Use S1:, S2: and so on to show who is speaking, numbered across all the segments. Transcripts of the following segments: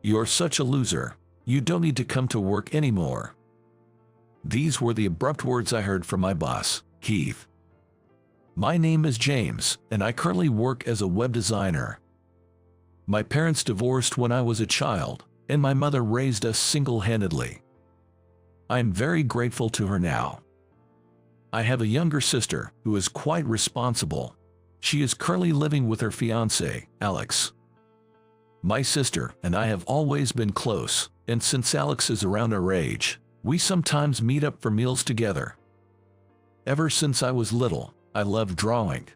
S1: "You're such a loser. You don't need to come to work anymore." These were the abrupt words I heard from my boss, Keith. My name is James, and I currently work as a web designer. My parents divorced when I was a child, and my mother raised us single-handedly. I am very grateful to her now. I have a younger sister who is quite responsible. She is currently living with her fiancé, Alex. My sister and I have always been close, and since Alex is around our age, we sometimes meet up for meals together. Ever since I was little, I loved drawing.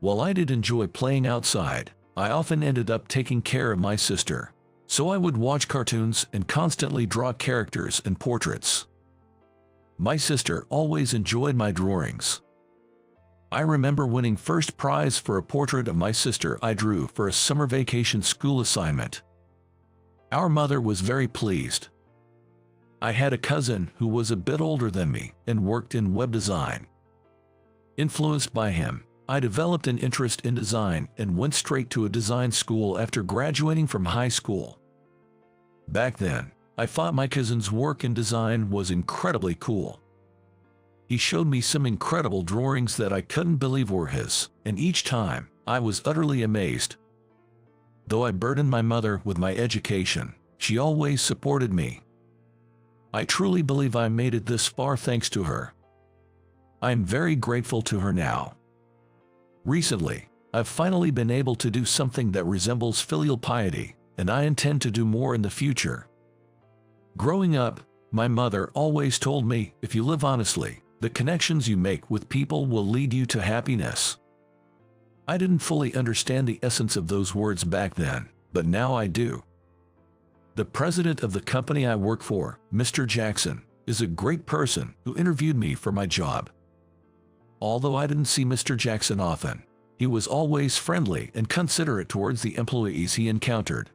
S1: While I did enjoy playing outside, I often ended up taking care of my sister, so I would watch cartoons and constantly draw characters and portraits. My sister always enjoyed my drawings. I remember winning first prize for a portrait of my sister I drew for a summer vacation school assignment. Our mother was very pleased. I had a cousin who was a bit older than me and worked in web design. Influenced by him, I developed an interest in design and went straight to a design school after graduating from high school. Back then, I thought my cousin's work in design was incredibly cool. He showed me some incredible drawings that I couldn't believe were his, and each time, I was utterly amazed. Though I burdened my mother with my education, she always supported me. I truly believe I made it this far thanks to her. I am very grateful to her now. Recently, I've finally been able to do something that resembles filial piety, and I intend to do more in the future. Growing up, my mother always told me, if you live honestly, the connections you make with people will lead you to happiness. I didn't fully understand the essence of those words back then, but now I do. The president of the company I work for, Mr. Jackson, is a great person who interviewed me for my job. Although I didn't see Mr. Jackson often, he was always friendly and considerate towards the employees he encountered.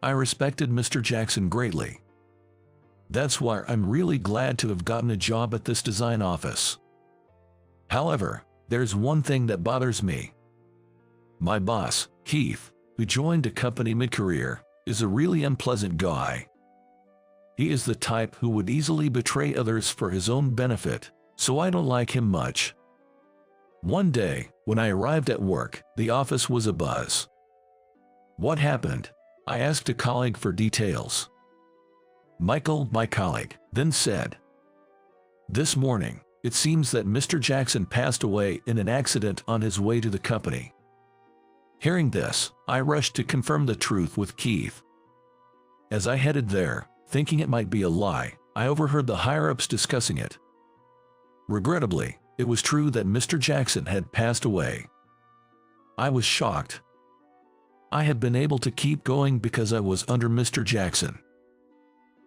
S1: I respected Mr. Jackson greatly. That's why I'm really glad to have gotten a job at this design office. However, there's one thing that bothers me. My boss, Keith, who joined the company mid-career, is a really unpleasant guy. He is the type who would easily betray others for his own benefit, so I don't like him much. One day, when I arrived at work, the office was abuzz. What happened? I asked a colleague for details. Michael, my colleague, then said, "This morning, it seems that Mr. Jackson passed away in an accident on his way to the company." Hearing this, I rushed to confirm the truth with Keith. As I headed there, thinking it might be a lie, I overheard the higher-ups discussing it. Regrettably, it was true that Mr. Jackson had passed away. I was shocked. I had been able to keep going because I was under Mr. Jackson.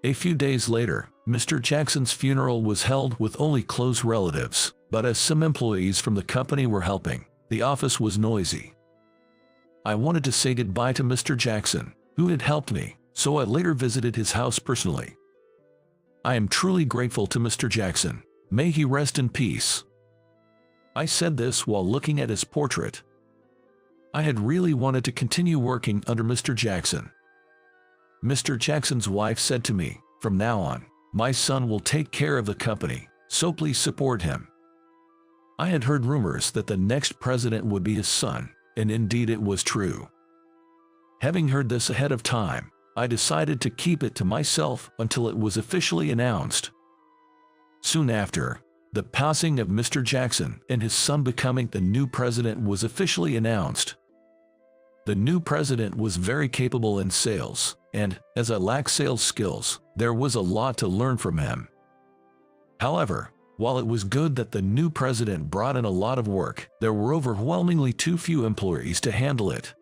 S1: A few days later, Mr. Jackson's funeral was held with only close relatives, but as some employees from the company were helping, the office was noisy. I wanted to say goodbye to Mr. Jackson, who had helped me, so I later visited his house personally. I am truly grateful to Mr. Jackson. May he rest in peace. I said this while looking at his portrait. I had really wanted to continue working under Mr. Jackson. Mr. Jackson's wife said to me, "From now on, my son will take care of the company, so please support him." I had heard rumors that the next president would be his son, and indeed it was true. Having heard this ahead of time, I decided to keep it to myself until it was officially announced. Soon after, the passing of Mr. Jackson and his son becoming the new president was officially announced. The new president was very capable in sales, and, as I lack sales skills, there was a lot to learn from him. However, while it was good that the new president brought in a lot of work, there were overwhelmingly too few employees to handle it.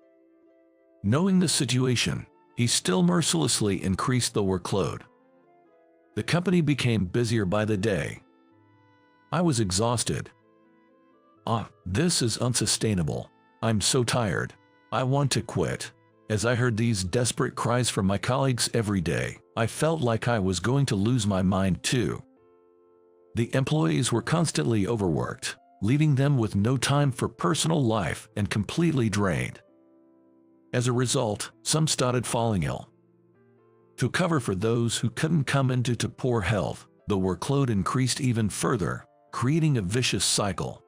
S1: Knowing the situation, he still mercilessly increased the workload. The company became busier by the day. I was exhausted. This is unsustainable. I'm so tired. I want to quit. As I heard these desperate cries from my colleagues every day, I felt like I was going to lose my mind too. The employees were constantly overworked, leaving them with no time for personal life and completely drained. As a result, some started falling ill. To cover for those who couldn't come into poor health, the workload increased even further, creating a vicious cycle.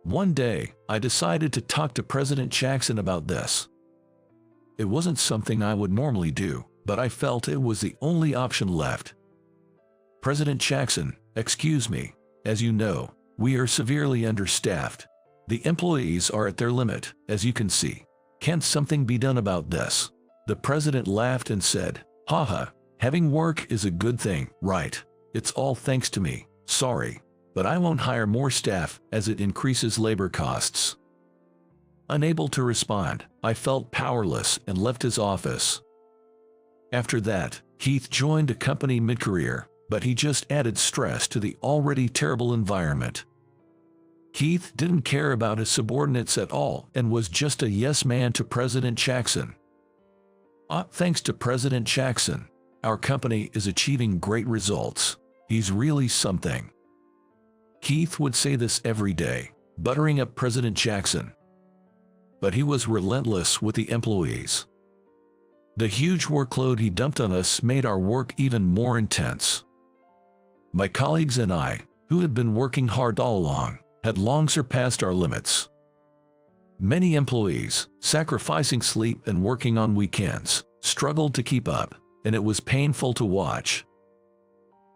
S1: One day, I decided to talk to President Jackson about this. It wasn't something I would normally do, but I felt it was the only option left. President Jackson, excuse me, as you know, we are severely understaffed. The employees are at their limit, as you can see. Can't something be done about this? The president laughed and said, haha, having work is a good thing, right? It's all thanks to me, sorry, but I won't hire more staff as it increases labor costs. Unable to respond, I felt powerless and left his office. After that, Keith joined a company mid-career, but he just added stress to the already terrible environment. Keith didn't care about his subordinates at all and was just a yes man to President Jackson. Thanks to President Jackson, our company is achieving great results. He's really something. Keith would say this every day, buttering up President Jackson. But he was relentless with the employees. The huge workload he dumped on us made our work even more intense. My colleagues and I, who had been working hard all along, had long surpassed our limits. Many employees, sacrificing sleep and working on weekends, struggled to keep up, and it was painful to watch.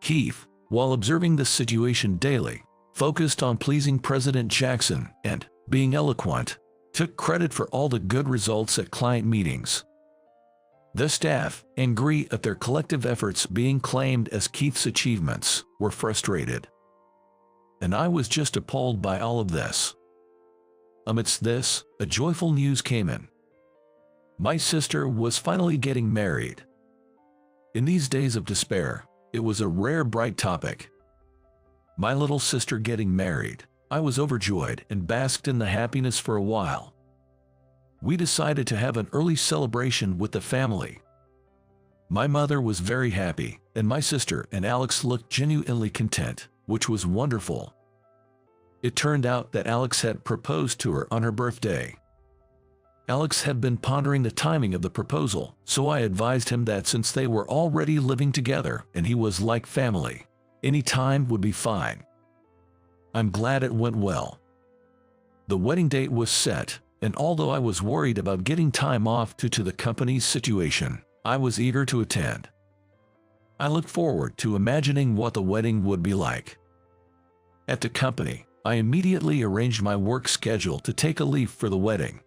S1: Keith, while observing this situation daily, focused on pleasing President Jackson and, being eloquent, took credit for all the good results at client meetings. The staff, angry at their collective efforts being claimed as Keith's achievements, were frustrated. And I was just appalled by all of this. Amidst this, a joyful news came in. My sister was finally getting married. In these days of despair, it was a rare bright topic. My little sister getting married, I was overjoyed and basked in the happiness for a while. We decided to have an early celebration with the family. My mother was very happy, and my sister and Alex looked genuinely content, which was wonderful. It turned out that Alex had proposed to her on her birthday. Alex had been pondering the timing of the proposal, so I advised him that since they were already living together and he was like family, any time would be fine. I'm glad it went well. The wedding date was set, and although I was worried about getting time off due to the company's situation, I was eager to attend. I looked forward to imagining what the wedding would be like. At the company, I immediately arranged my work schedule to take a leave for the wedding.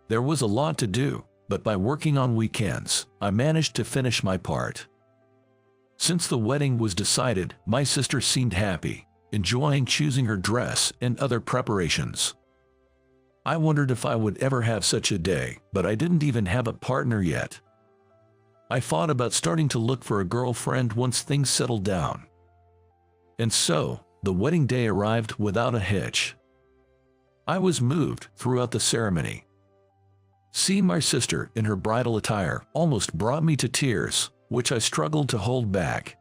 S1: There was a lot to do, but by working on weekends, I managed to finish my part. Since the wedding was decided, my sister seemed happy, enjoying choosing her dress and other preparations. I wondered if I would ever have such a day, but I didn't even have a partner yet. I thought about starting to look for a girlfriend once things settled down. And so, the wedding day arrived without a hitch. I was moved throughout the ceremony. Seeing my sister in her bridal attire almost brought me to tears, which I struggled to hold back.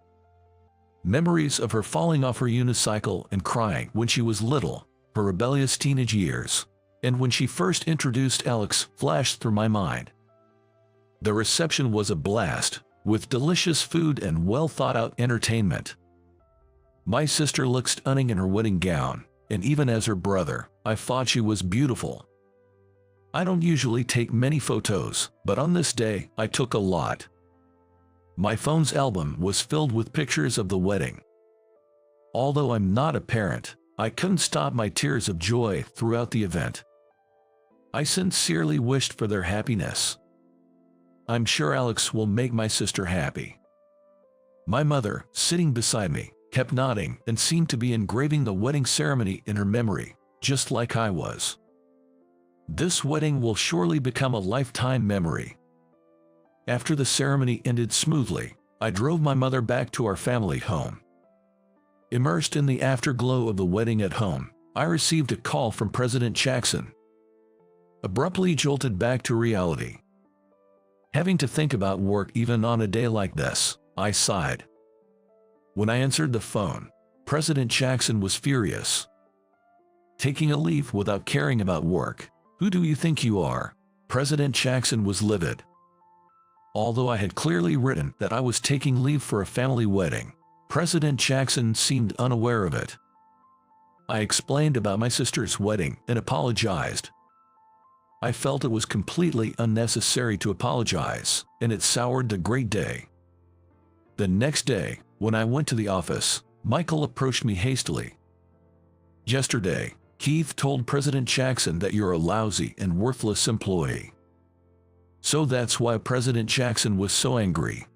S1: Memories of her falling off her unicycle and crying when she was little, her rebellious teenage years, and when she first introduced Alex flashed through my mind. The reception was a blast, with delicious food and well-thought-out entertainment. My sister looked stunning in her wedding gown, and even as her brother, I thought she was beautiful. I don't usually take many photos, but on this day, I took a lot. My phone's album was filled with pictures of the wedding. Although I'm not a parent, I couldn't stop my tears of joy throughout the event. I sincerely wished for their happiness. I'm sure Alex will make my sister happy. My mother, sitting beside me, kept nodding and seemed to be engraving the wedding ceremony in her memory, just like I was. This wedding will surely become a lifetime memory. After the ceremony ended smoothly, I drove my mother back to our family home. Immersed in the afterglow of the wedding at home, I received a call from President Jackson. Abruptly jolted back to reality. Having to think about work even on a day like this, I sighed. When I answered the phone, President Jackson was furious. Taking a leave without caring about work. Who do you think you are? President Jackson was livid. Although I had clearly written that I was taking leave for a family wedding, President Jackson seemed unaware of it. I explained about my sister's wedding and apologized. I felt it was completely unnecessary to apologize, and it soured the great day. The next day, when I went to the office, Michael approached me hastily. "Yesterday, Keith told President Jackson that you're a lousy and worthless employee. So that's why President Jackson was so angry.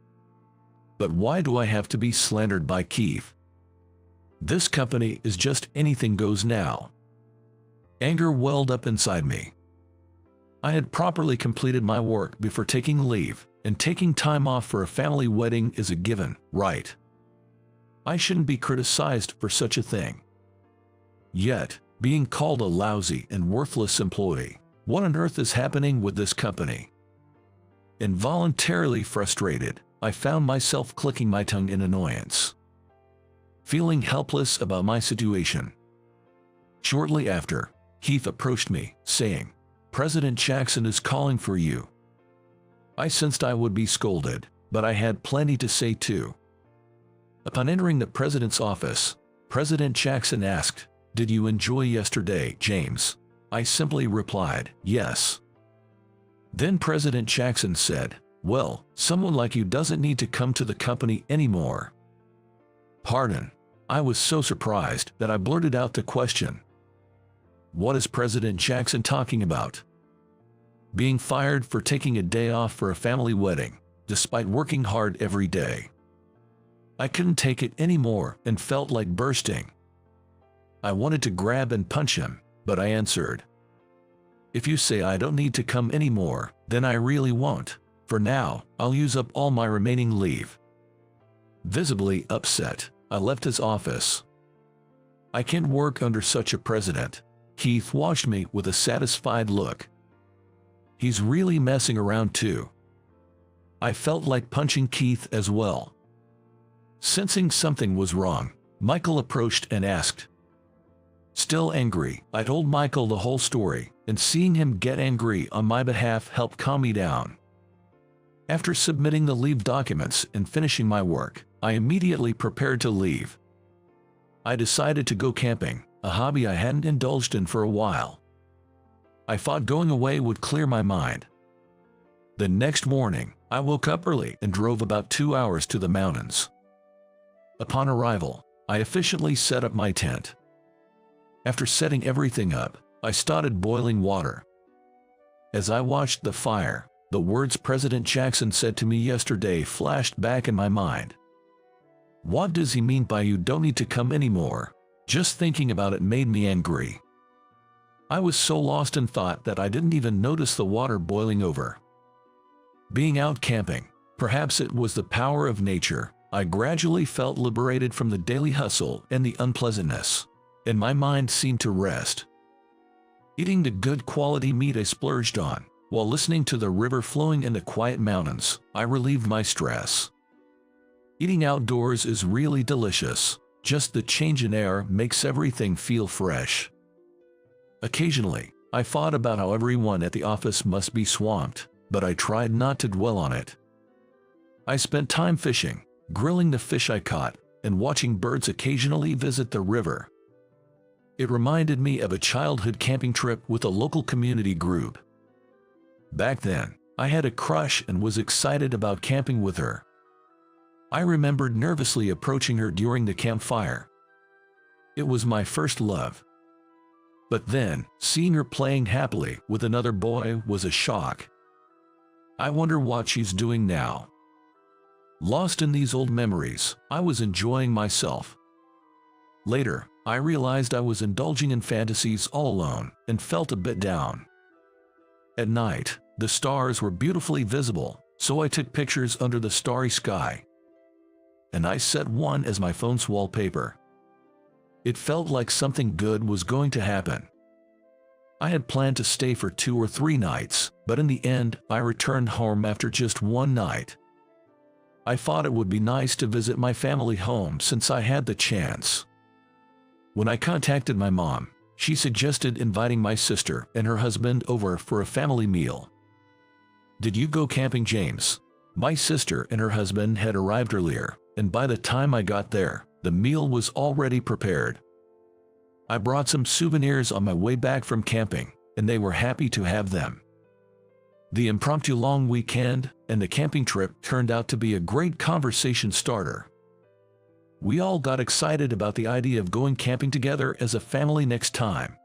S1: But why do I have to be slandered by Keith? This company is just anything goes now." Anger welled up inside me. I had properly completed my work before taking leave, and taking time off for a family wedding is a given, right? I shouldn't be criticized for such a thing. Yet, being called a lousy and worthless employee, what on earth is happening with this company? Involuntarily frustrated, I found myself clicking my tongue in annoyance, feeling helpless about my situation. Shortly after, Keith approached me, saying, "President Jackson is calling for you." I sensed I would be scolded, but I had plenty to say too. Upon entering the president's office, President Jackson asked, "Did you enjoy yesterday, James?" I simply replied, "Yes." Then President Jackson said, "Well, someone like you doesn't need to come to the company anymore." Pardon. I was so surprised that I blurted out the question. What is President Jackson talking about? Being fired for taking a day off for a family wedding, despite working hard every day. I couldn't take it anymore and felt like bursting. I wanted to grab and punch him, but I answered, "If you say I don't need to come anymore, then I really won't. For now, I'll use up all my remaining leave." Visibly upset, I left his office. "I can't work under such a president." Keith watched me with a satisfied look. He's really messing around too. I felt like punching Keith as well. Sensing something was wrong, Michael approached and asked. Still angry, I told Michael the whole story, and seeing him get angry on my behalf helped calm me down. After submitting the leave documents and finishing my work, I immediately prepared to leave. I decided to go camping, a hobby I hadn't indulged in for a while. I thought going away would clear my mind. The next morning, I woke up early and drove about 2 hours to the mountains. Upon arrival, I efficiently set up my tent. After setting everything up, I started boiling water. As I watched the fire, the words President Jackson said to me yesterday flashed back in my mind. What does he mean by "you don't need to come anymore"? Just thinking about it made me angry. I was so lost in thought that I didn't even notice the water boiling over. Being out camping, perhaps it was the power of nature, I gradually felt liberated from the daily hustle and the unpleasantness, and my mind seemed to rest. Eating the good quality meat I splurged on, while listening to the river flowing in the quiet mountains, I relieved my stress. Eating outdoors is really delicious. Just the change in air makes everything feel fresh. Occasionally, I thought about how everyone at the office must be swamped, but I tried not to dwell on it. I spent time fishing, grilling the fish I caught, and watching birds occasionally visit the river. It reminded me of a childhood camping trip with a local community group. Back then, I had a crush and was excited about camping with her. I remembered nervously approaching her during the campfire. It was my first love. But then, seeing her playing happily with another boy was a shock. I wonder what she's doing now. Lost in these old memories, I was enjoying myself. Later, I realized I was indulging in fantasies all alone and felt a bit down. At night, the stars were beautifully visible, so I took pictures under the starry sky. And I set one as my phone's wallpaper. It felt like something good was going to happen. I had planned to stay for 2 or 3 nights, but in the end, I returned home after just 1 night. I thought it would be nice to visit my family home since I had the chance. When I contacted my mom, she suggested inviting my sister and her husband over for a family meal. Did you go camping, James? My sister and her husband had arrived earlier, and by the time I got there, the meal was already prepared. I brought some souvenirs on my way back from camping, and they were happy to have them. The impromptu long weekend and the camping trip turned out to be a great conversation starter. We all got excited about the idea of going camping together as a family next time.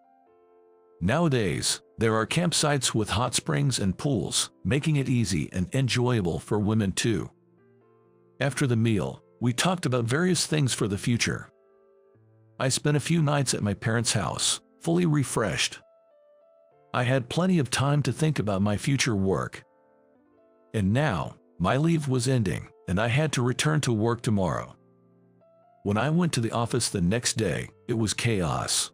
S1: Nowadays, there are campsites with hot springs and pools, making it easy and enjoyable for women too. After the meal, we talked about various things for the future. I spent a few nights at my parents' house, fully refreshed. I had plenty of time to think about my future work. And now, my leave was ending, and I had to return to work tomorrow. When I went to the office the next day, it was chaos.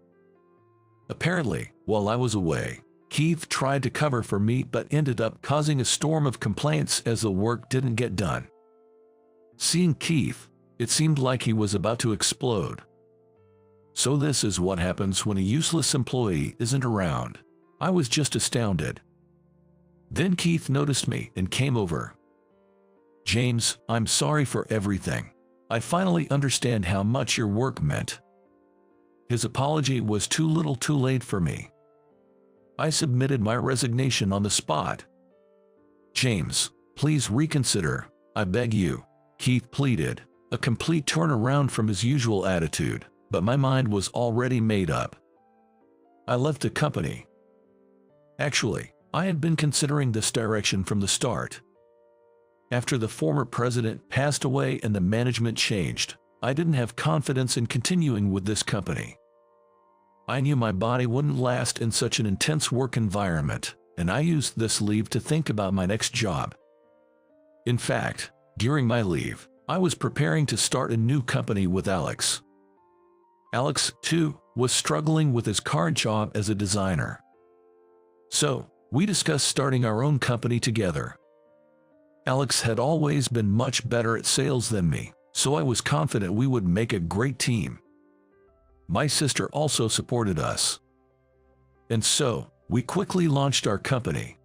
S1: Apparently, while I was away, Keith tried to cover for me but ended up causing a storm of complaints as the work didn't get done. Seeing Keith, it seemed like he was about to explode. So this is what happens when a useless employee isn't around. I was just astounded. Then Keith noticed me and came over. James, I'm sorry for everything. I finally understand how much your work meant. His apology was too little too late for me. I submitted my resignation on the spot. James, please reconsider, I beg you, Keith pleaded, a complete turnaround from his usual attitude, but my mind was already made up. I left the company. Actually, I had been considering this direction from the start. After the former president passed away and the management changed, I didn't have confidence in continuing with this company. I knew my body wouldn't last in such an intense work environment, and I used this leave to think about my next job. In fact, during my leave, I was preparing to start a new company with Alex. Alex, too, was struggling with his current job as a designer. So, we discussed starting our own company together. Alex had always been much better at sales than me, so I was confident we would make a great team. My sister also supported us. And so, we quickly launched our company.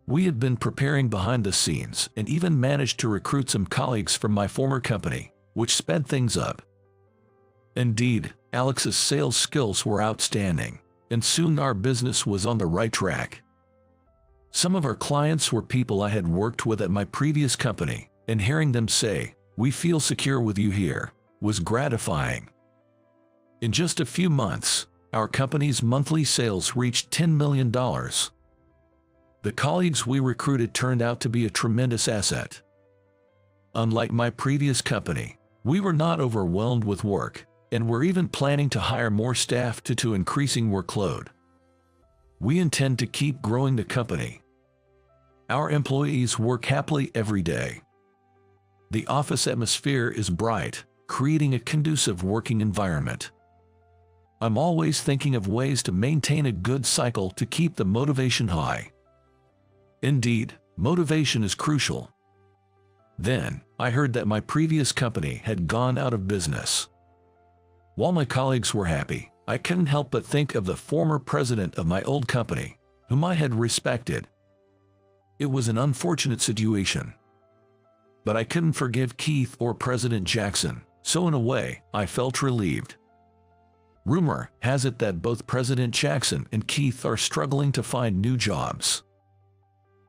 S1: We had been preparing behind the scenes and even managed to recruit some colleagues from my former company, which sped things up. Indeed, Alex's sales skills were outstanding, and soon our business was on the right track. Some of our clients were people I had worked with at my previous company, and hearing them say, "We feel secure with you here," was gratifying. In just a few months, our company's monthly sales reached $10 million. The colleagues we recruited turned out to be a tremendous asset. Unlike my previous company, we were not overwhelmed with work, and we're even planning to hire more staff due to increasing workload. We intend to keep growing the company. Our employees work happily every day. The office atmosphere is bright, creating a conducive working environment. I'm always thinking of ways to maintain a good cycle to keep the motivation high. Indeed, motivation is crucial. Then, I heard that my previous company had gone out of business. While my colleagues were happy, I couldn't help but think of the former president of my old company, whom I had respected. It was an unfortunate situation. But I couldn't forgive Keith or President Jackson, so in a way, I felt relieved. Rumor has it that both President Jackson and Keith are struggling to find new jobs.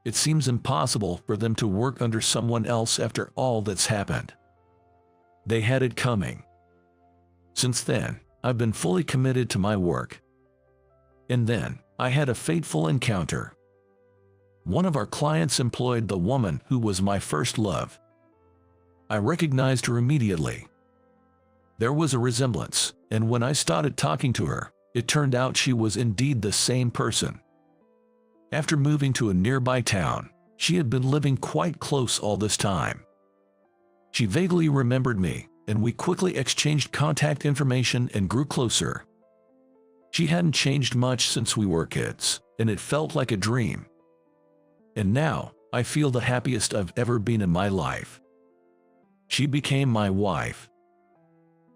S1: It seems impossible for them to work under someone else after all that's happened. They had it coming. Since then, I've been fully committed to my work. And then, I had a fateful encounter. One of our clients employed the woman who was my first love. I recognized her immediately. There was a resemblance, and when I started talking to her, it turned out she was indeed the same person. After moving to a nearby town, she had been living quite close all this time. She vaguely remembered me, and we quickly exchanged contact information and grew closer. She hadn't changed much since we were kids, and it felt like a dream. And now, I feel the happiest I've ever been in my life. She became my wife.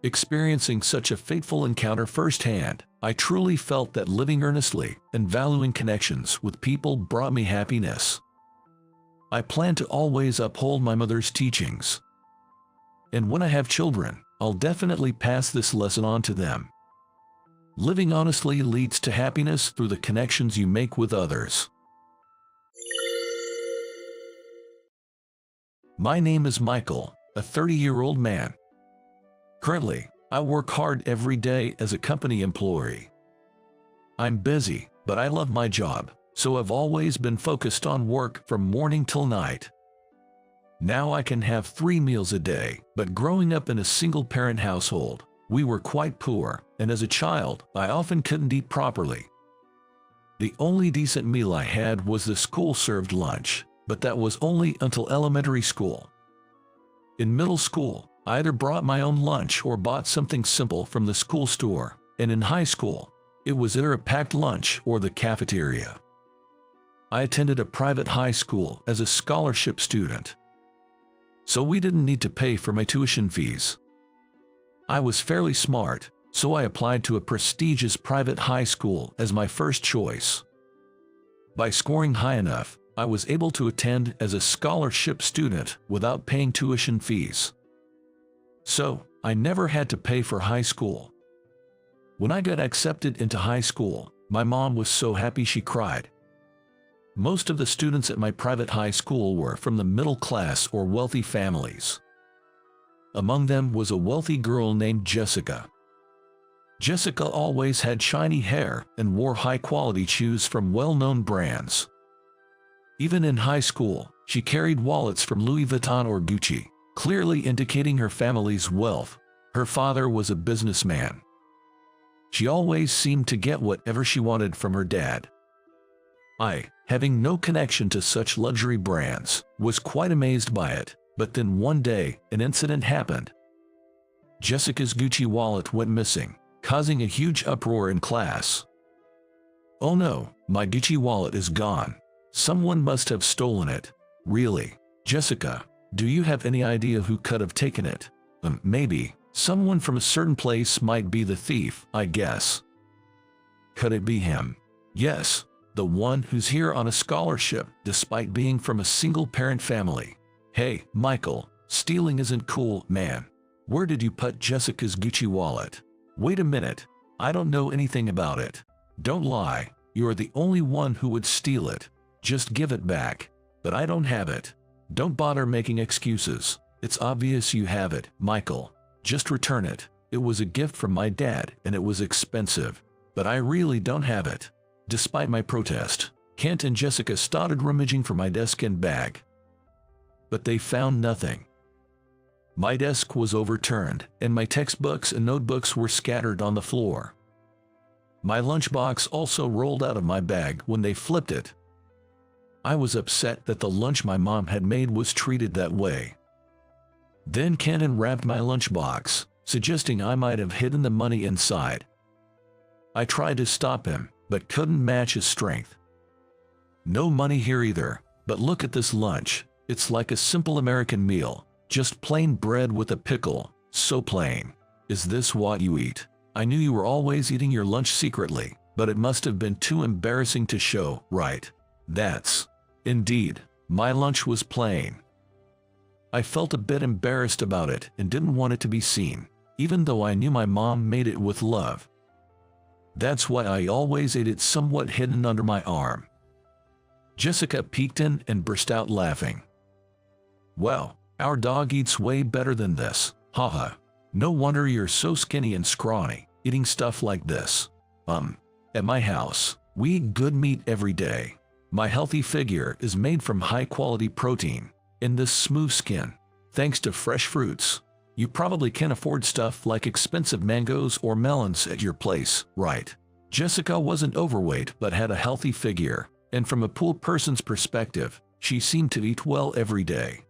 S1: Experiencing such a fateful encounter firsthand, I truly felt that living earnestly and valuing connections with people brought me happiness. I plan to always uphold my mother's teachings. And when I have children, I'll definitely pass this lesson on to them. Living honestly leads to happiness through the connections you make with others. My name is Michael, a 30-year-old man. Currently, I work hard every day as a company employee. I'm busy, but I love my job, so I've always been focused on work from morning till night. Now I can have 3 meals a day, but growing up in a single-parent household, we were quite poor, and as a child, I often couldn't eat properly. The only decent meal I had was the school-served lunch, but that was only until elementary school. In middle school, I either brought my own lunch or bought something simple from the school store, and in high school, it was either a packed lunch or the cafeteria. I attended a private high school as a scholarship student, so we didn't need to pay for my tuition fees. I was fairly smart, so I applied to a prestigious private high school as my first choice. By scoring high enough, I was able to attend as a scholarship student without paying tuition fees. So, I never had to pay for high school. When I got accepted into high school, my mom was so happy she cried. Most of the students at my private high school were from the middle class or wealthy families. Among them was a wealthy girl named Jessica. Jessica always had shiny hair and wore high-quality shoes from well-known brands. Even in high school, she carried wallets from Louis Vuitton or Gucci, clearly indicating her family's wealth. Her father was a businessman. She always seemed to get whatever she wanted from her dad. I, having no connection to such luxury brands, was quite amazed by it, but then one day, an incident happened. Jessica's Gucci wallet went missing, causing a huge uproar in class. "Oh no, my Gucci wallet is gone. Someone must have stolen it." "Really? Jessica, do you have any idea who could have taken it?" Maybe. Someone from a certain place might be the thief, I guess." "Could it be him?" "Yes, the one who's here on a scholarship despite being from a single-parent family." "Hey, Michael, stealing isn't cool, man. Where did you put Jessica's Gucci wallet?" "Wait a minute, I don't know anything about it." "Don't lie, you're the only one who would steal it. Just give it back." "But I don't have it." "Don't bother making excuses. It's obvious you have it, Michael. Just return it. It was a gift from my dad and it was expensive. But I really don't have it." Despite my protest, Kent and Jessica started rummaging for my desk and bag. But they found nothing. My desk was overturned, and my textbooks and notebooks were scattered on the floor. My lunchbox also rolled out of my bag when they flipped it. I was upset that the lunch my mom had made was treated that way. Then Kent unwrapped my lunchbox, suggesting I might have hidden the money inside. I tried to stop him, but couldn't match his strength. "No money here either, but look at this lunch. It's like a simple American meal, just plain bread with a pickle, so plain. Is this what you eat?" "I knew you were always eating your lunch secretly, but it must have been too embarrassing to show, right?" "That's..." Indeed, my lunch was plain. I felt a bit embarrassed about it and didn't want it to be seen, even though I knew my mom made it with love. That's why I always ate it somewhat hidden under my arm. Jessica peeked in and burst out laughing. "Well, our dog eats way better than this, haha. No wonder you're so skinny and scrawny, eating stuff like this." At my house, we eat good meat every day. My healthy figure is made from high-quality protein, and this smooth skin, thanks to fresh fruits. You probably can't afford stuff like expensive mangoes or melons at your place, right? Jessica wasn't overweight but had a healthy figure, and from a poor person's perspective, she seemed to eat well every day.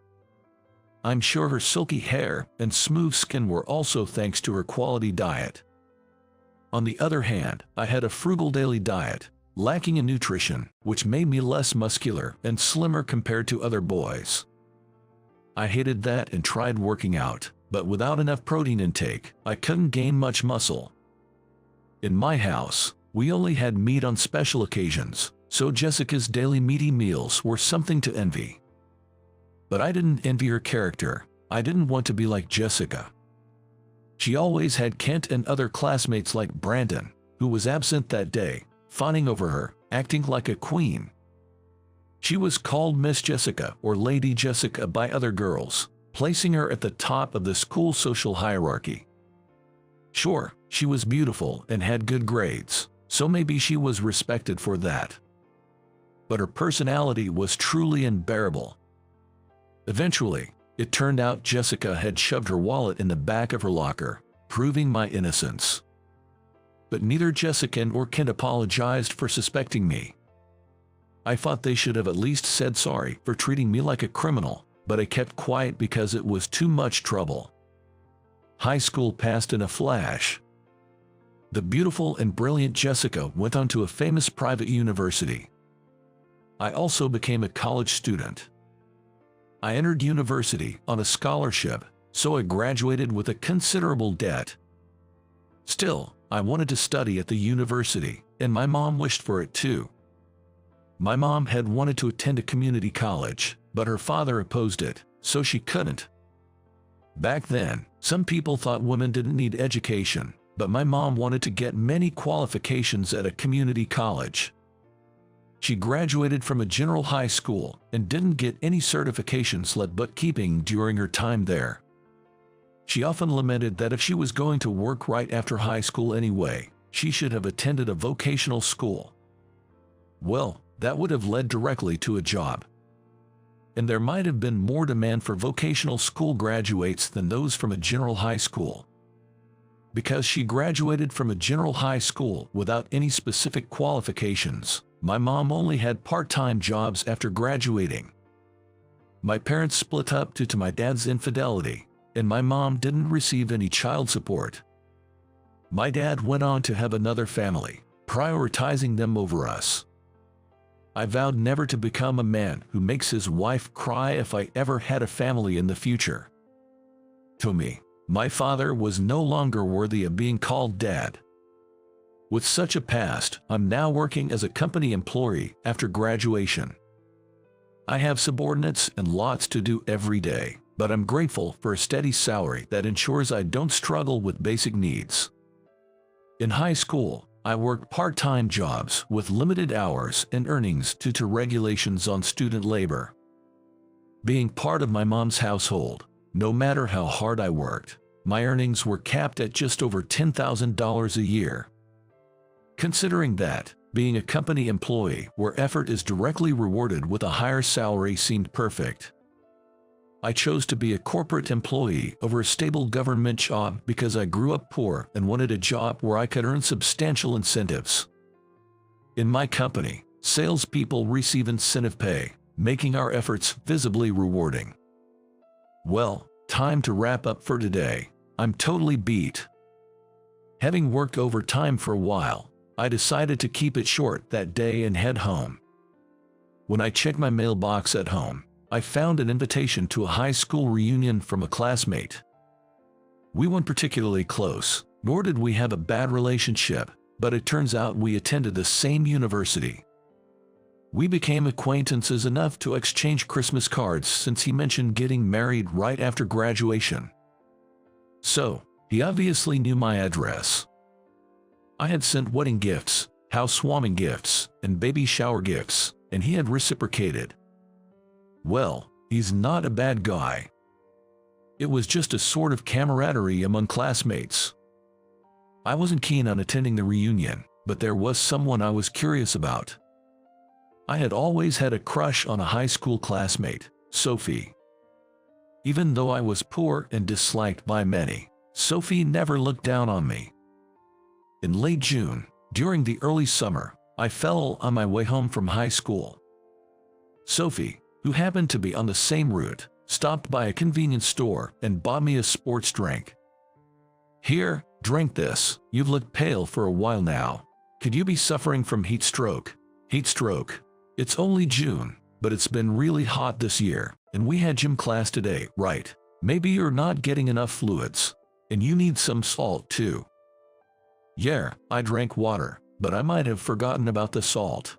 S1: I'm sure her silky hair and smooth skin were also thanks to her quality diet. On the other hand, I had a frugal daily diet, lacking in nutrition, which made me less muscular and slimmer compared to other boys. I hated that and tried working out, but without enough protein intake, I couldn't gain much muscle. In my house, we only had meat on special occasions, so Jessica's daily meaty meals were something to envy. But I didn't envy her character. I didn't want to be like Jessica. She always had Kent and other classmates like Brandon, who was absent that day, fawning over her, acting like a queen. She was called Miss Jessica or Lady Jessica by other girls, placing her at the top of the school social hierarchy. Sure, she was beautiful and had good grades, so maybe she was respected for that. But her personality was truly unbearable. Eventually, it turned out Jessica had shoved her wallet in the back of her locker, proving my innocence. But neither Jessica nor Kent apologized for suspecting me. I thought they should have at least said sorry for treating me like a criminal, but I kept quiet because it was too much trouble. High school passed in a flash. The beautiful and brilliant Jessica went on to a famous private university. I also became a college student. I entered university on a scholarship, so I graduated with a considerable debt. Still, I wanted to study at the university, and my mom wished for it too. My mom had wanted to attend a community college, but her father opposed it, so she couldn't. Back then, some people thought women didn't need education, but my mom wanted to get many qualifications at a community college. She graduated from a general high school and didn't get any certifications like bookkeeping during her time there. She often lamented that if she was going to work right after high school anyway, she should have attended a vocational school. Well, that would have led directly to a job. And there might have been more demand for vocational school graduates than those from a general high school. Because she graduated from a general high school without any specific qualifications, my mom only had part-time jobs after graduating. My parents split up due to my dad's infidelity, and my mom didn't receive any child support. My dad went on to have another family, prioritizing them over us. I vowed never to become a man who makes his wife cry if I ever had a family in the future. To me, my father was no longer worthy of being called dad. With such a past, I'm now working as a company employee after graduation. I have subordinates and lots to do every day, but I'm grateful for a steady salary that ensures I don't struggle with basic needs. In high school, I worked part-time jobs with limited hours and earnings due to regulations on student labor. Being part of my mom's household, no matter how hard I worked, my earnings were capped at just over $10,000 a year. Considering that, being a company employee where effort is directly rewarded with a higher salary seemed perfect. I chose to be a corporate employee over a stable government job because I grew up poor and wanted a job where I could earn substantial incentives. In my company, salespeople receive incentive pay, making our efforts visibly rewarding. Well, time to wrap up for today. I'm totally beat. Having worked overtime for a while, I decided to keep it short that day and head home. When I checked my mailbox at home, I found an invitation to a high school reunion from a classmate. We weren't particularly close, nor did we have a bad relationship, but it turns out we attended the same university. We became acquaintances enough to exchange Christmas cards since he mentioned getting married right after graduation. So, he obviously knew my address. I had sent wedding gifts, housewarming gifts, and baby shower gifts, and he had reciprocated. Well, he's not a bad guy. It was just a sort of camaraderie among classmates. I wasn't keen on attending the reunion, but there was someone I was curious about. I had always had a crush on a high school classmate, Sophie. Even though I was poor and disliked by many, Sophie never looked down on me. In late June, during the early summer, I fell on my way home from high school. Sophie, who happened to be on the same route, stopped by a convenience store and bought me a sports drink. "Here, drink this. You've looked pale for a while now. Could you be suffering from heat stroke?" Heat stroke. It's only June, but it's been really hot this year, and we had gym class today, right? Maybe you're not getting enough fluids, and you need some salt too. Yeah, I drank water, but I might have forgotten about the salt.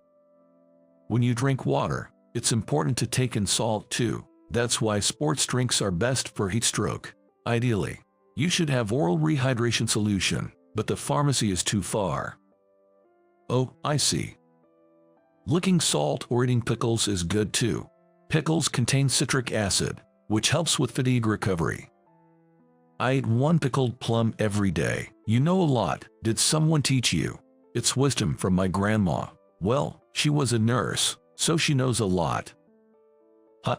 S1: When you drink water, it's important to take in salt too, That's why sports drinks are best for heat stroke. Ideally, you should have oral rehydration solution, but the pharmacy is too far. Oh, I see. Licking salt or eating pickles is good too. Pickles contain citric acid, which helps with fatigue recovery. I eat one pickled plum every day. You know a lot. Did someone teach you? It's wisdom from my grandma. Well, she was a nurse, so she knows a lot.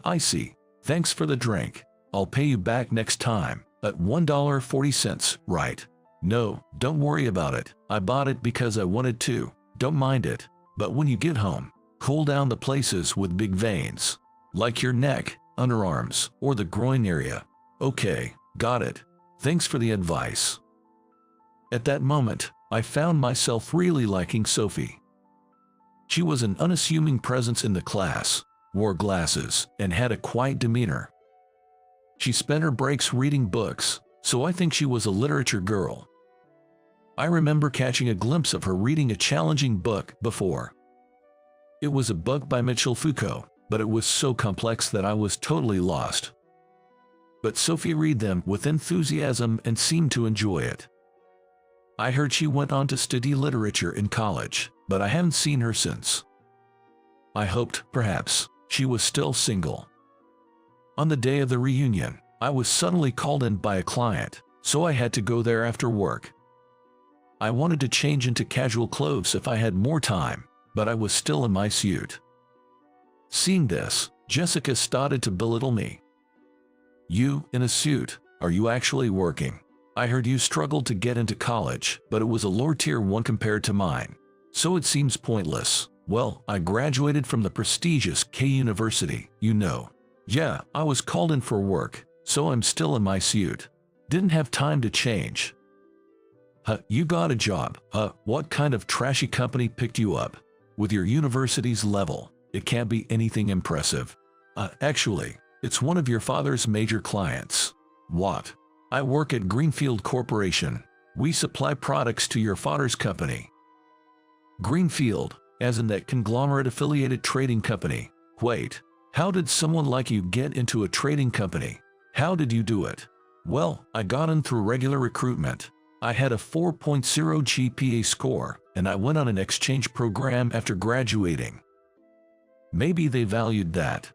S1: I see. Thanks for the drink. I'll pay you back next time, at $1.40, right? No, don't worry about it. I bought it because I wanted to. Don't mind it. But when you get home, cool down the places with big veins, like your neck, underarms, or the groin area. Okay, got it. Thanks for the advice. At that moment, I found myself really liking Sophie. She was an unassuming presence in the class, wore glasses, and had a quiet demeanor. She spent her breaks reading books, so I think she was a literature girl. I remember catching a glimpse of her reading a challenging book before. It was a book by Michel Foucault, but it was so complex that I was totally lost. But Sophie read them with enthusiasm and seemed to enjoy it. I heard she went on to study literature in college, but I haven't seen her since. I hoped, perhaps, she was still single. On the day of the reunion, I was suddenly called in by a client, so I had to go there after work. I wanted to change into casual clothes if I had more time, but I was still in my suit. Seeing this, Jessica started to belittle me. You, in a suit, are you actually working? I heard you struggled to get into college, but it was a lower tier one compared to mine, so it seems pointless. Well, I graduated from the prestigious K University, you know. Yeah, I was called in for work, so I'm still in my suit. Didn't have time to change. You got a job. What kind of trashy company picked you up? With your university's level, it can't be anything impressive. Actually, it's one of your father's major clients. What? I work at Greenfield Corporation. We supply products to your father's company. Greenfield, as in that conglomerate-affiliated trading company. Wait, how did someone like you get into a trading company? How did you do it? Well, I got in through regular recruitment. I had a 4.0 GPA score, and I went on an exchange program after graduating. Maybe they valued that.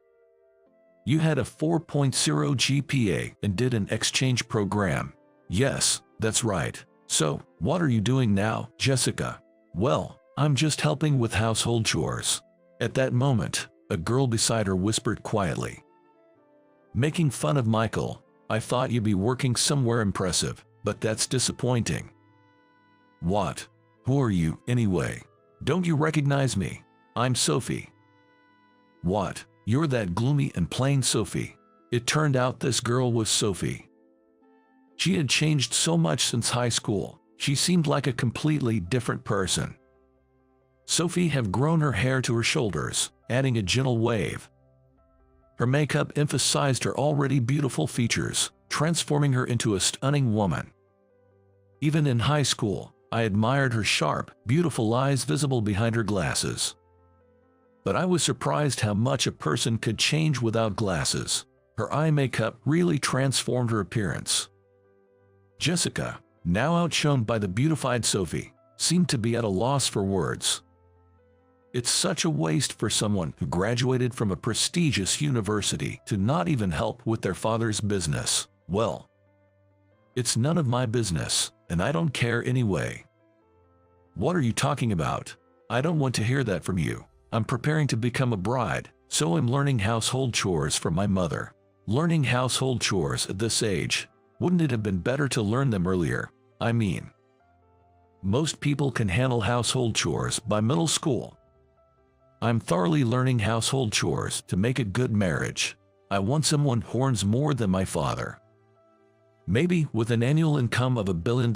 S1: You had a 4.0 GPA and did an exchange program. Yes, that's right. So, what are you doing now, Jessica? Well, I'm just helping with household chores. At that moment, a girl beside her whispered quietly. Making fun of Michael, I thought you'd be working somewhere impressive, but that's disappointing. What? Who are you, anyway? Don't you recognize me? I'm Sophie. What? You're that gloomy and plain Sophie. It turned out this girl was Sophie. She had changed so much since high school. She seemed like a completely different person. Sophie had grown her hair to her shoulders, adding a gentle wave. Her makeup emphasized her already beautiful features, transforming her into a stunning woman. Even in high school, I admired her sharp, beautiful eyes visible behind her glasses. But I was surprised how much a person could change without glasses. Her eye makeup really transformed her appearance. Jessica, now outshone by the beautified Sophie, seemed to be at a loss for words. It's such a waste for someone who graduated from a prestigious university to not even help with their father's business. Well, it's none of my business, and I don't care anyway. What are you talking about? I don't want to hear that from you. I'm preparing to become a bride, so I'm learning household chores from my mother. Learning household chores at this age, wouldn't it have been better to learn them earlier? I mean, most people can handle household chores by middle school. I'm thoroughly learning household chores to make a good marriage. I want someone who earns more than my father. Maybe with an annual income of $1 billion.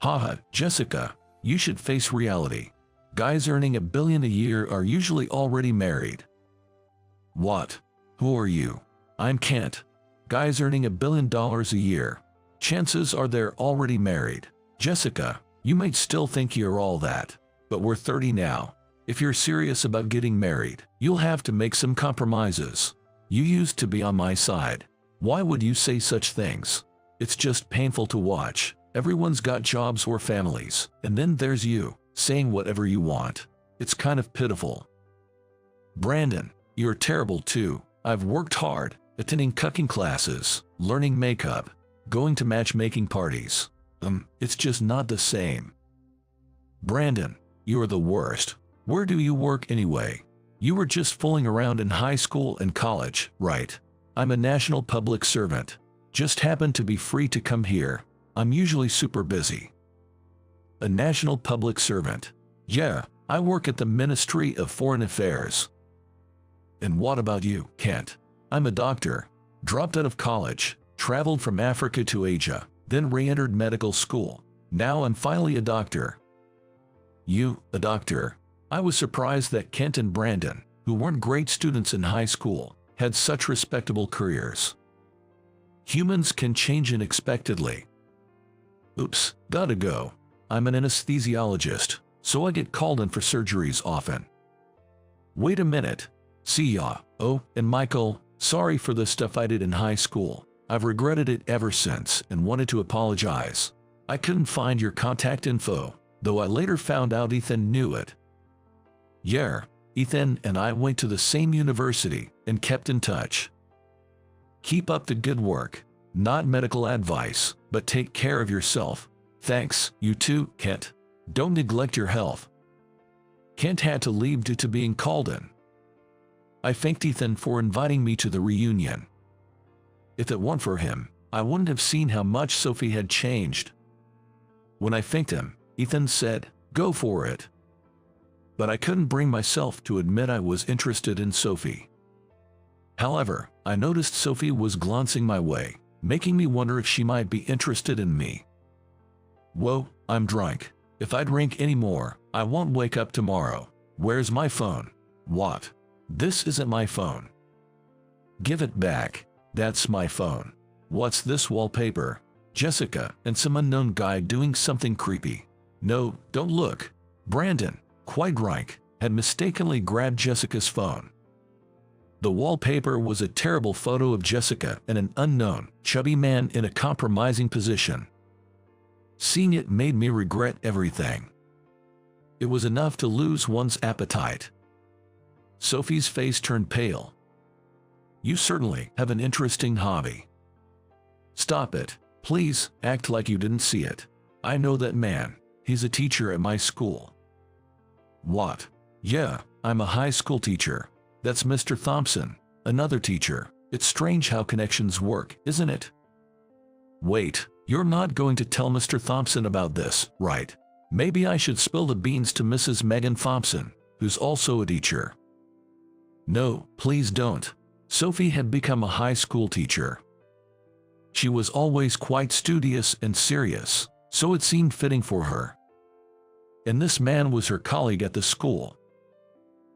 S1: Haha, Jessica, you should face reality. Guys earning $1 billion a year are usually already married. What? Who are you? I'm Kent. Guys earning $1 billion a year. Chances are they're already married. Jessica, you might still think you're all that, but we're 30 now. If you're serious about getting married, you'll have to make some compromises. You used to be on my side. Why would you say such things? It's just painful to watch. Everyone's got jobs or families, and then there's you, saying whatever you want. It's kind of pitiful. Brandon, you're terrible too. I've worked hard, attending cooking classes, learning makeup, going to matchmaking parties. It's just not the same. Brandon, you're the worst. Where do you work anyway? You were just fooling around in high school and college, right? I'm a national public servant. Just happened to be free to come here. I'm usually super busy. A national public servant. Yeah, I work at the Ministry of Foreign Affairs. And what about you, Kent? I'm a doctor. Dropped out of college, traveled from Africa to Asia, then re-entered medical school. Now I'm finally a doctor. You, a doctor? I was surprised that Kent and Brandon, who weren't great students in high school, had such respectable careers. Humans can change unexpectedly. Oops, gotta go. I'm an anesthesiologist, so I get called in for surgeries often. Wait a minute. See ya. Oh, and Michael, sorry for the stuff I did in high school. I've regretted it ever since and wanted to apologize. I couldn't find your contact info, though I later found out Ethan knew it. Yeah, Ethan and I went to the same university and kept in touch. Keep up the good work. Not medical advice, but take care of yourself. Thanks, you too, Kent. Don't neglect your health. Kent had to leave due to being called in. I thanked Ethan for inviting me to the reunion. If it weren't for him, I wouldn't have seen how much Sophie had changed. When I thanked him, Ethan said, "Go for it." But I couldn't bring myself to admit I was interested in Sophie. However, I noticed Sophie was glancing my way, making me wonder if she might be interested in me. Whoa, I'm drunk. If I drink anymore, I won't wake up tomorrow. Where's my phone? What? This isn't my phone. Give it back. That's my phone. What's this wallpaper? Jessica and some unknown guy doing something creepy. No, don't look. Brandon, quite drunk, had mistakenly grabbed Jessica's phone. The wallpaper was a terrible photo of Jessica and an unknown, chubby man in a compromising position. Seeing it made me regret everything. It was enough to lose one's appetite. Sophie's face turned pale. You certainly have an interesting hobby. Stop it. Please, act like you didn't see it. I know that man. He's a teacher at my school. What? Yeah, I'm a high school teacher. That's Mr. Thompson, another teacher. It's strange how connections work, isn't it? Wait, you're not going to tell Mr. Thompson about this, right? Maybe I should spill the beans to Mrs. Megan Thompson, who's also a teacher. No, please don't. Sophie had become a high school teacher. She was always quite studious and serious, so it seemed fitting for her. And this man was her colleague at the school.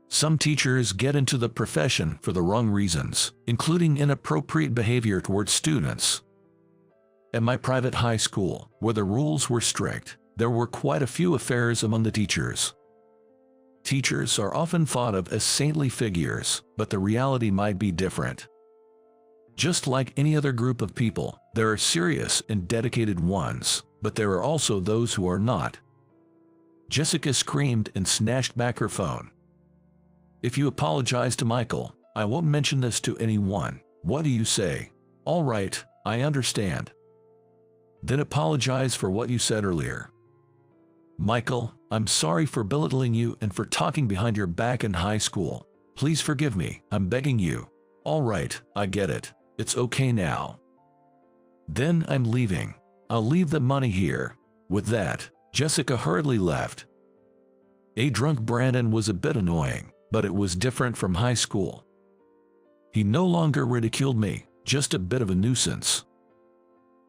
S1: Some teachers get into the profession for the wrong reasons, including inappropriate behavior towards students. At my private high school, where the rules were strict, there were quite a few affairs among the teachers. Teachers are often thought of as saintly figures, but the reality might be different. Just like any other group of people, there are serious and dedicated ones, but there are also those who are not. Jessica screamed and snatched back her phone. If you apologize to Michael, I won't mention this to anyone. What do you say? All right, I understand. Then apologize for what you said earlier. Michael, I'm sorry for belittling you and for talking behind your back in high school. Please forgive me, I'm begging you. All right, I get it. It's okay now. Then I'm leaving. I'll leave the money here. With that, Jessica hurriedly left. A drunk Brandon was a bit annoying, but it was different from high school. He no longer ridiculed me, just a bit of a nuisance.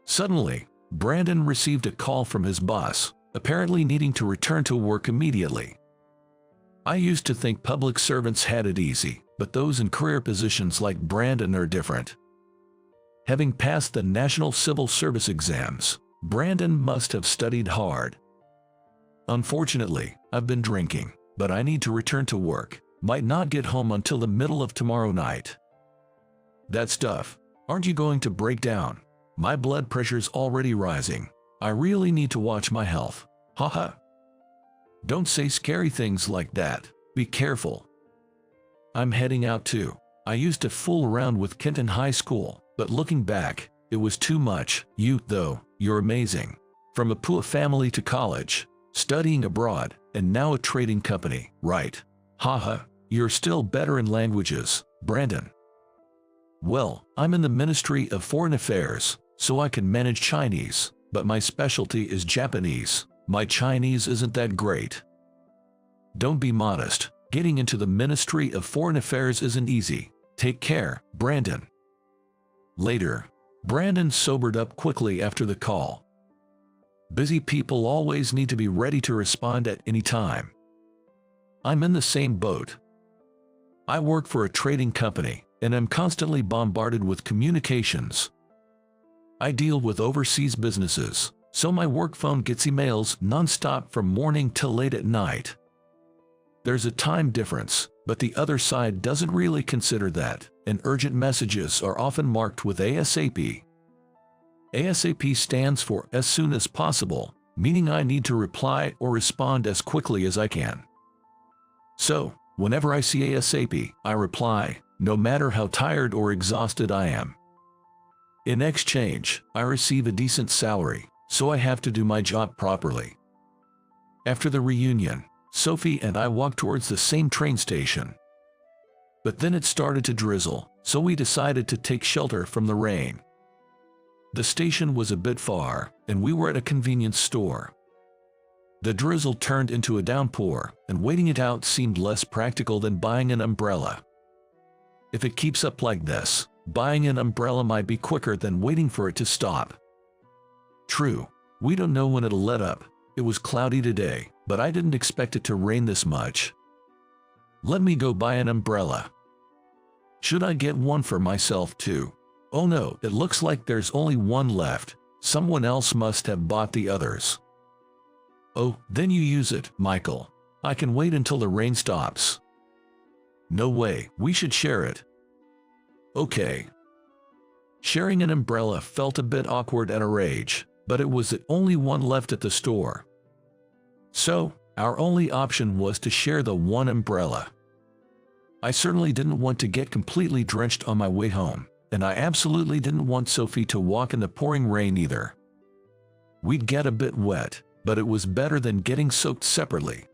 S1: Suddenly, Brandon received a call from his boss, apparently needing to return to work immediately. I used to think public servants had it easy, but those in career positions like Brandon are different. Having passed the National Civil Service exams, Brandon must have studied hard. Unfortunately, I've been drinking, but I need to return to work. Might not get home until the middle of tomorrow night. That stuff. Aren't you going to break down? My blood pressure's already rising. I really need to watch my health. Haha. Don't say scary things like that. Be careful. I'm heading out too. I used to fool around with Kent in high school, but looking back, it was too much. You, though, you're amazing. From a poor family to college, studying abroad, and now a trading company, right? Haha, you're still better in languages, Brandon. Well, I'm in the Ministry of Foreign Affairs, so I can manage Chinese, but my specialty is Japanese. My Chinese isn't that great. Don't be modest. Getting into the Ministry of Foreign Affairs isn't easy. Take care, Brandon. Later, Brandon sobered up quickly after the call. Busy people always need to be ready to respond at any time. I'm in the same boat. I work for a trading company, and I'm constantly bombarded with communications. I deal with overseas businesses, so my work phone gets emails non-stop from morning till late at night. There's a time difference, but the other side doesn't really consider that, and urgent messages are often marked with ASAP. ASAP stands for as soon as possible, meaning I need to reply or respond as quickly as I can. So, whenever I see ASAP, I reply, no matter how tired or exhausted I am. In exchange, I receive a decent salary, so I have to do my job properly. After the reunion, Sophie and I walked towards the same train station. But then it started to drizzle, so we decided to take shelter from the rain. The station was a bit far, and we were at a convenience store. The drizzle turned into a downpour, and waiting it out seemed less practical than buying an umbrella. If it keeps up like this, buying an umbrella might be quicker than waiting for it to stop. True, we don't know when it'll let up. It was cloudy today, but I didn't expect it to rain this much. Let me go buy an umbrella. Should I get one for myself too? Oh no, it looks like there's only one left. Someone else must have bought the others. Oh, then you use it, Michael. I can wait until the rain stops. No way, we should share it. Okay. Sharing an umbrella felt a bit awkward at our age, but it was the only one left at the store. So, our only option was to share the one umbrella. I certainly didn't want to get completely drenched on my way home, and I absolutely didn't want Sophie to walk in the pouring rain either. We'd get a bit wet, but it was better than getting soaked separately.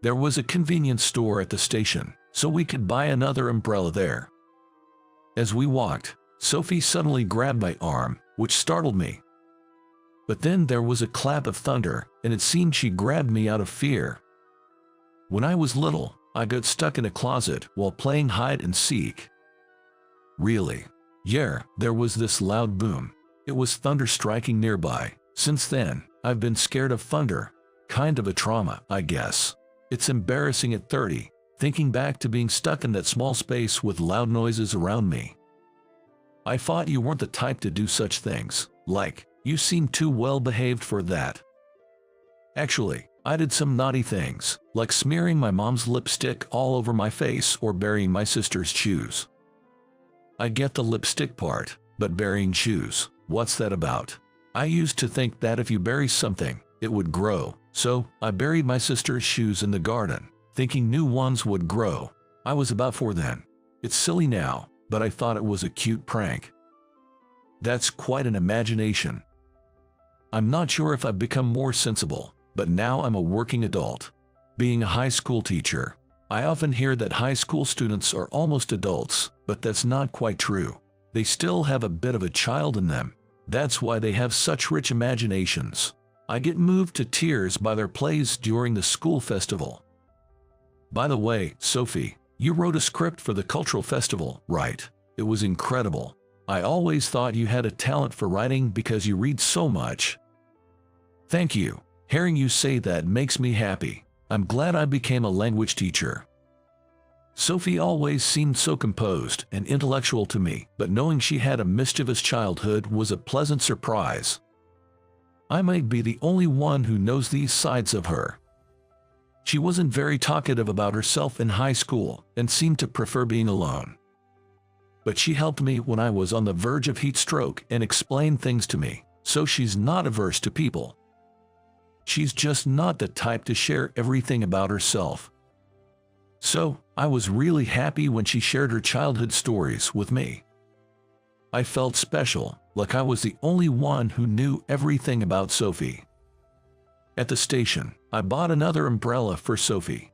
S1: There was a convenience store at the station, so we could buy another umbrella there. As we walked, Sophie suddenly grabbed my arm, which startled me. But then there was a clap of thunder, and it seemed she grabbed me out of fear. When I was little, I got stuck in a closet while playing hide and seek. Really? Yeah, there was this loud boom. It was thunder striking nearby. Since then, I've been scared of thunder. Kind of a trauma, I guess. It's embarrassing at 30, thinking back to being stuck in that small space with loud noises around me. I thought you weren't the type to do such things. Like, you seem too well behaved for that. Actually, I did some naughty things, like smearing my mom's lipstick all over my face or burying my sister's shoes. I get the lipstick part, but burying shoes, what's that about? I used to think that if you bury something, it would grow, so I buried my sister's shoes in the garden, thinking new ones would grow. I was about 4 then. It's silly now, but I thought it was a cute prank. That's quite an imagination. I'm not sure if I've become more sensible, but now I'm a working adult. Being a high school teacher, I often hear that high school students are almost adults, but that's not quite true. They still have a bit of a child in them. That's why they have such rich imaginations. I get moved to tears by their plays during the school festival. By the way, Sophie, you wrote a script for the cultural festival, right? It was incredible. I always thought you had a talent for writing because you read so much. Thank you. Hearing you say that makes me happy. I'm glad I became a language teacher. Sophie always seemed so composed and intellectual to me, but knowing she had a mischievous childhood was a pleasant surprise. I might be the only one who knows these sides of her. She wasn't very talkative about herself in high school and seemed to prefer being alone. but she helped me when I was on the verge of heat stroke and explained things to me, so she's not averse to people. She's just not the type to share everything about herself. So, I was really happy when she shared her childhood stories with me. I felt special, like I was the only one who knew everything about Sophie. At the station, I bought another umbrella for Sophie.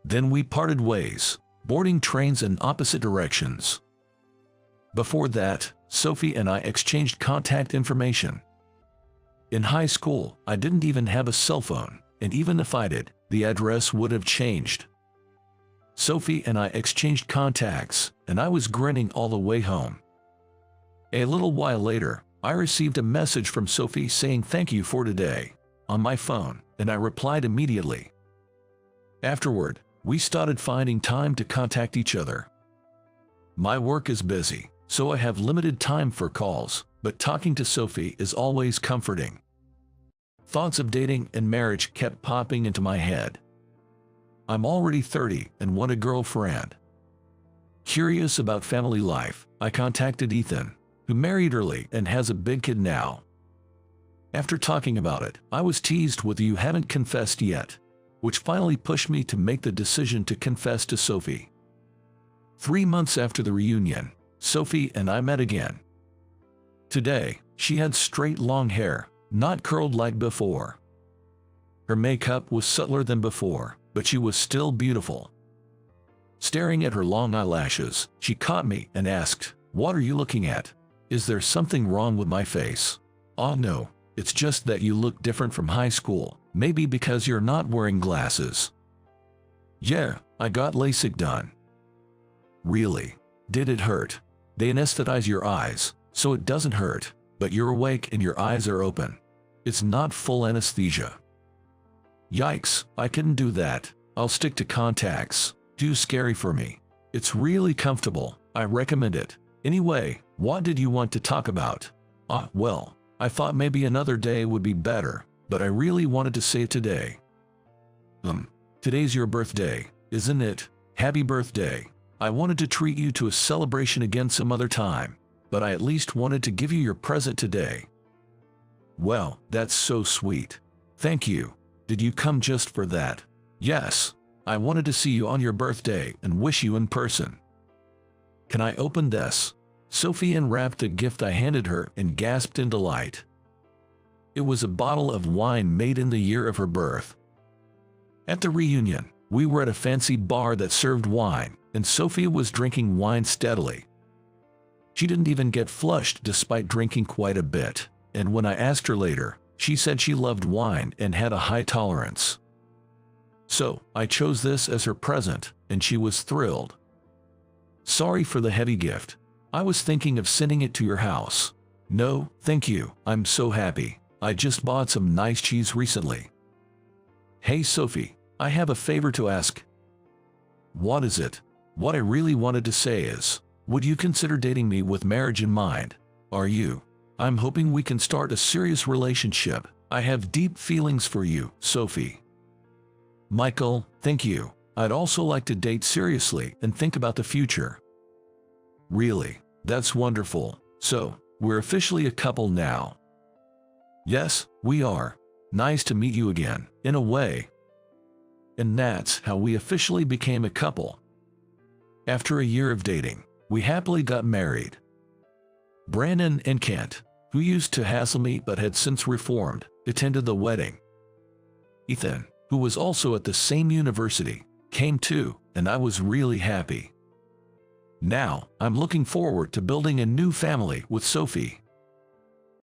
S1: Then we parted ways, boarding trains in opposite directions. Before that, Sophie and I exchanged contact information. In high school, I didn't even have a cell phone, and even if I did, the address would have changed. Sophie and I exchanged contacts, and I was grinning all the way home. A little while later, I received a message from Sophie saying thank you for today on my phone, and I replied immediately. Afterward, we started finding time to contact each other. My work is busy, so I have limited time for calls, but talking to Sophie is always comforting. Thoughts of dating and marriage kept popping into my head. I'm already 30 and want a girlfriend. Curious about family life, I contacted Ethan, who married early and has a big kid now. After talking about it, I was teased with "you haven't confessed yet," which finally pushed me to make the decision to confess to Sophie. 3 months after the reunion, Sophie and I met again. Today, she had straight long hair, not curled like before. Her makeup was subtler than before, but she was still beautiful. Staring at her long eyelashes, she caught me and asked, "What are you looking at? Is there something wrong with my face?" "Oh no, it's just that you look different from high school, maybe because you're not wearing glasses." "Yeah, I got LASIK done." "Really? Did it hurt?" "They anesthetize your eyes, so it doesn't hurt, but you're awake and your eyes are open. It's not full anesthesia." "Yikes, I couldn't do that. I'll stick to contacts. Too scary for me." "It's really comfortable. I recommend it. Anyway, what did you want to talk about?" Well, I thought maybe another day would be better, but I really wanted to say it today." Today's your birthday, isn't it? Happy birthday. I wanted to treat you to a celebration again some other time, but I at least wanted to give you your present today." "Well, that's so sweet. Thank you. Did you come just for that?" "Yes. I wanted to see you on your birthday and wish you in person." "Can I open this?" Sophie unwrapped the gift I handed her and gasped in delight. It was a bottle of wine made in the year of her birth. At the reunion, we were at a fancy bar that served wine, and Sophie was drinking wine steadily. She didn't even get flushed despite drinking quite a bit, and when I asked her later, she said she loved wine and had a high tolerance. So, I chose this as her present, and she was thrilled. "Sorry for the heavy gift. I was thinking of sending it to your house." "No, thank you. I'm so happy. I just bought some nice cheese recently." "Hey Sophie, I have a favor to ask." "What is it?" "What I really wanted to say is, would you consider dating me with marriage in mind? Are you? I'm hoping we can start a serious relationship. I have deep feelings for you, Sophie." "Michael, thank you. I'd also like to date seriously and think about the future." "Really? That's wonderful. So, we're officially a couple now." "Yes, we are. Nice to meet you again, in a way." And that's how we officially became a couple. After a year of dating, we happily got married. Brandon and Kent, who used to hassle me but had since reformed, attended the wedding. Ethan, who was also at the same university, came too, and I was really happy. Now, I'm looking forward to building a new family with Sophie.